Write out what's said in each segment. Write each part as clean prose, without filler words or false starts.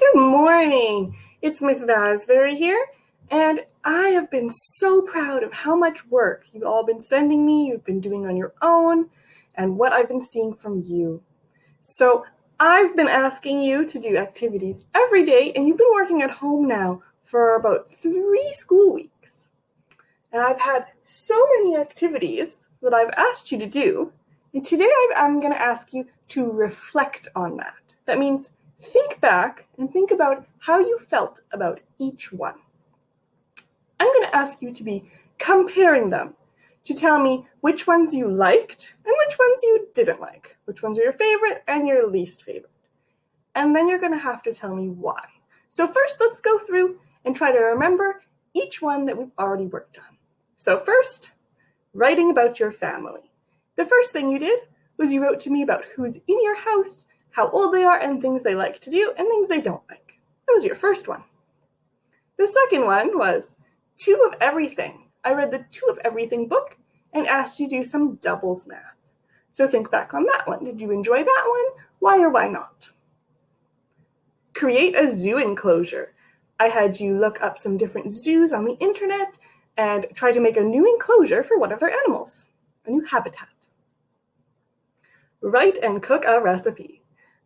Good morning. It's Miss Vasvary here, and I have been so proud of how much work you've all been sending me, you've been doing on your own, and what I've been seeing from you. So I've been asking you to do activities every day, and you've been working at home now for about 3 school weeks. And I've had so many activities that I've asked you to do, and today I'm going to ask you to reflect on that. That means think back and think about how you felt about each one. I'm going to ask you to be comparing them, to tell me which ones you liked and which ones you didn't like, which ones are your favorite and your least favorite. And then you're going to have to tell me why. So first, let's go through and try to remember each one that we've already worked on. So first, writing about your family. The first thing you did was you wrote to me about who's in your house, how old they are, and things they like to do, and things they don't like. That was your first one. The second one was 2 of everything. I read the 2 of everything book and asked you to do some doubles math. So think back on that one. Did you enjoy that one? Why or why not? Create a zoo enclosure. I had you look up some different zoos on the internet and try to make a new enclosure for one of their animals, a new habitat. Write and cook a recipe.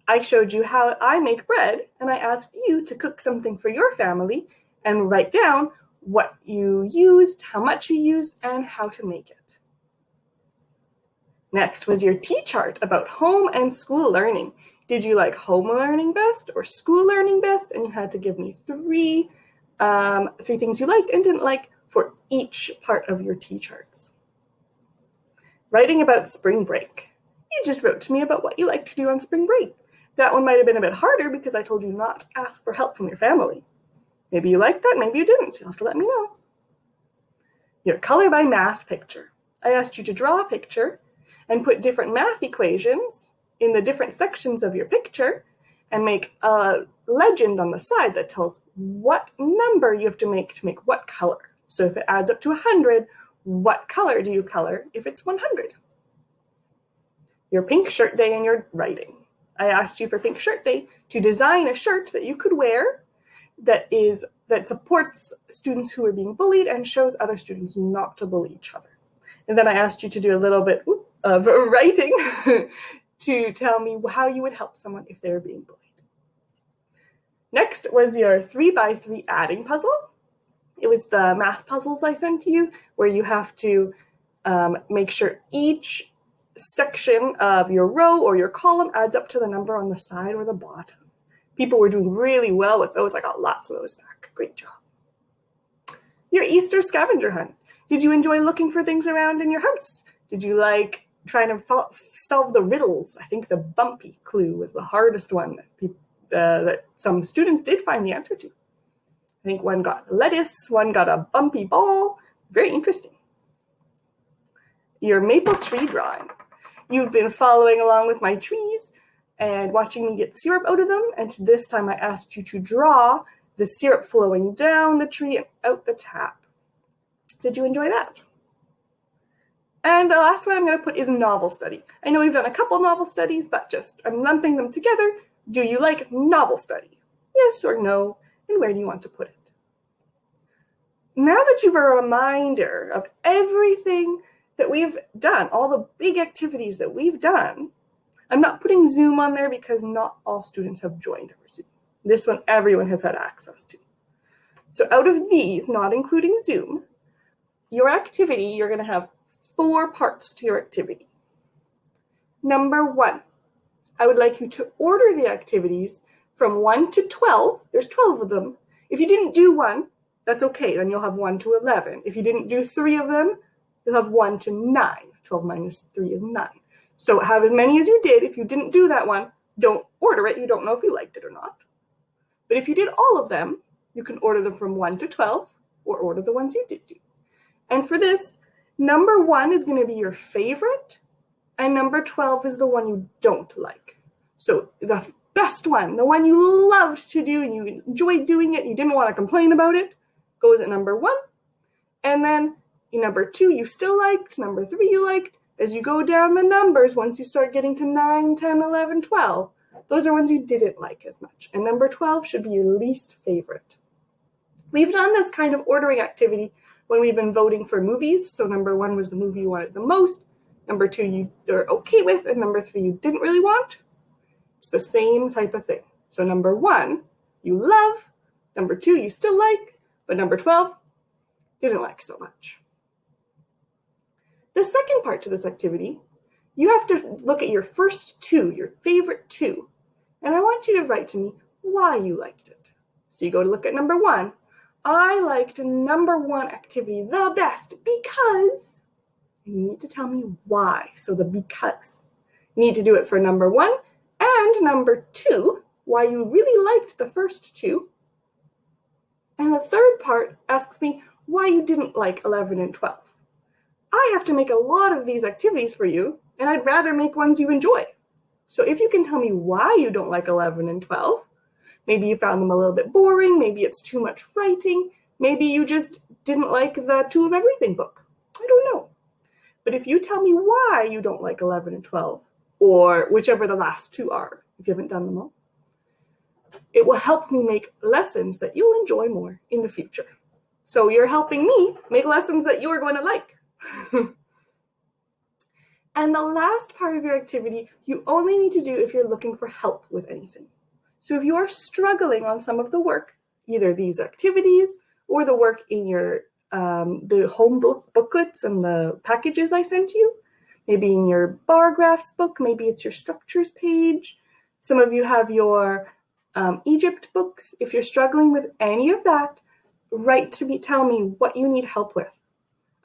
I showed you how I make bread, and I asked you to cook something for your family and write down what you used, how much you used, and how to make it. Next was your T-chart about home and school learning. Did you like home learning best or school learning best? And you had to give me three things you liked and didn't like for each part of your T-charts. Writing about spring break. You just wrote to me about what you like to do on spring break. That one might have been a bit harder because I told you not to ask for help from your family. Maybe you liked that, maybe you didn't. You'll have to let me know. Your color by math picture. I asked you to draw a picture and put different math equations in the different sections of your picture and make a legend on the side that tells what number you have to make what color. So if it adds up to 100, what color do you color if it's 100? Your pink shirt day and your writing. I asked you for Pink Shirt Day to design a shirt that you could wear that supports students who are being bullied and shows other students not to bully each other. And then I asked you to do a little bit of writing to tell me how you would help someone if they were being bullied. Next was your 3x3 adding puzzle. It was the math puzzles I sent to you where you have to make sure each section of your row or your column adds up to the number on the side or the bottom. People were doing really well with those. I got lots of those back. Great job. Your Easter scavenger hunt. Did you enjoy looking for things around in your house? Did you like trying to solve the riddles? I think the bumpy clue was the hardest one that some students did find the answer to. I think one got lettuce, one got a bumpy ball. Very interesting. Your maple tree drawing. You've been following along with my trees and watching me get syrup out of them, and this time I asked you to draw the syrup flowing down the tree and out the tap. Did you enjoy that? And the last one I'm going to put is novel study. I know we've done a couple novel studies, but I'm lumping them together. Do you like novel study? Yes or no, and where do you want to put it? Now that you've a reminder of everything that we've done, all the big activities that we've done, I'm not putting Zoom on there because not all students have joined our Zoom. This one everyone has had access to. So out of these, not including Zoom, your activity, you're going to have 4 parts to your activity. Number 1, I would like you to order the activities from 1 to 12. There's 12 of them. If you didn't do 1, that's okay. Then you'll have 1 to 11. If you didn't do 3 of them, you'll have 1 to 9. 12 minus 3 is 9. So have as many as you did. If you didn't do that one, don't order it. You don't know if you liked it or not. But if you did all of them, you can order them from 1 to 12 or order the ones you did do. And for this, number 1 is going to be your favorite, and number 12 is the one you don't like. So the best one, the one you loved to do and you enjoyed doing it, you didn't want to complain about it, goes at number 1. And then number 2 you still liked, number 3 you liked. As you go down the numbers, once you start getting to 9, 10, 11, 12, Those are ones you didn't like as much. And number 12 should be your least favorite. We've done this kind of ordering activity when we've been voting for movies. So number 1 was the movie you wanted the most. Number 2 you are okay with, and number 3 you didn't really want. It's the same type of thing. So number 1 you love, number 2 you still like, but number 12 didn't like so much. The second part to this activity, you have to look at your first 2, your favorite 2, and I want you to write to me why you liked it. So you go to look at number 1. I liked number 1 activity the best because, and you need to tell me why. So the because. You need to do it for number 1 and number 2, why you really liked the first 2. And the third part asks me why you didn't like 11 and 12. I have to make a lot of these activities for you, and I'd rather make ones you enjoy. So if you can tell me why you don't like 11 and 12, maybe you found them a little bit boring, maybe it's too much writing, maybe you just didn't like the 2 of everything book. I don't know. But if you tell me why you don't like 11 and 12, or whichever the last 2 are, if you haven't done them all, it will help me make lessons that you'll enjoy more in the future. So you're helping me make lessons that you are going to like. And the last part of your activity, you only need to do if you're looking for help with anything. So if you are struggling on some of the work, either these activities or the work in your the home booklets and the packages I sent you, maybe in your bar graphs book, maybe it's your structures page. Some of you have your Egypt books. If you're struggling with any of that, write to me, tell me what you need help with.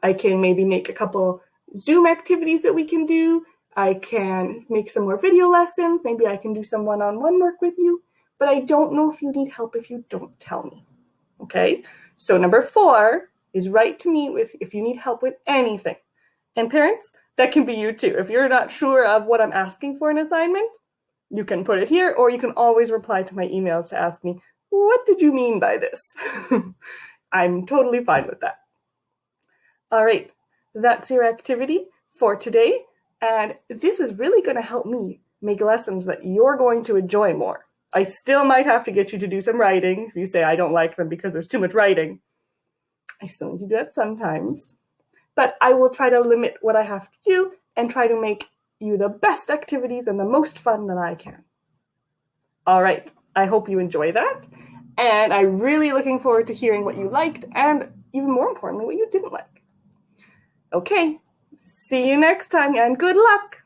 I can maybe make a couple Zoom activities that we can do. I can make some more video lessons. Maybe I can do some one-on-one work with you. But I don't know if you need help if you don't tell me. Okay? So number 4 is write to me if you need help with anything. And parents, that can be you too. If you're not sure of what I'm asking for an assignment, you can put it here, or you can always reply to my emails to ask me, what did you mean by this? I'm totally fine with that. All right, that's your activity for today. And this is really going to help me make lessons that you're going to enjoy more. I still might have to get you to do some writing. If you say I don't like them because there's too much writing, I still need to do that sometimes. But I will try to limit what I have to do and try to make you the best activities and the most fun that I can. All right, I hope you enjoy that. And I'm really looking forward to hearing what you liked and, even more importantly, what you didn't like. Okay, see you next time and good luck!